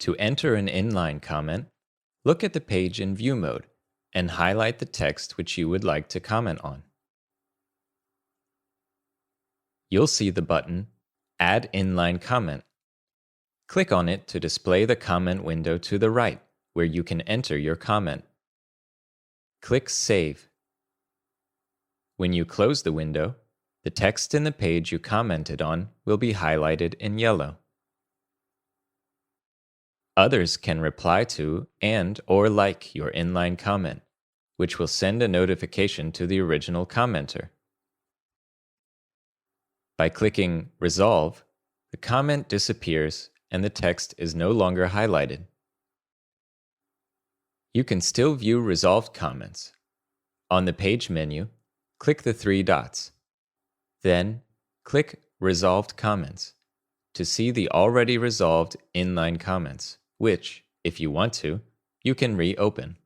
To enter an inline comment, look at the page in View mode and highlight the text which you would like to comment on. You'll see the button Add Inline Comment. Click on it to display the comment window to the right, where you can enter your comment. Click Save. When you close the window, the text in the page you commented on will be highlighted in yellow. Others can reply to and/or like your inline comment, which will send a notification to the original commenter. By clicking Resolve, the comment disappears and the text is no longer highlighted. You can still view resolved comments. On the page menu, click the three dots. Then, click Resolved Comments to see the already resolved inline comments, which, if you want to, you can reopen.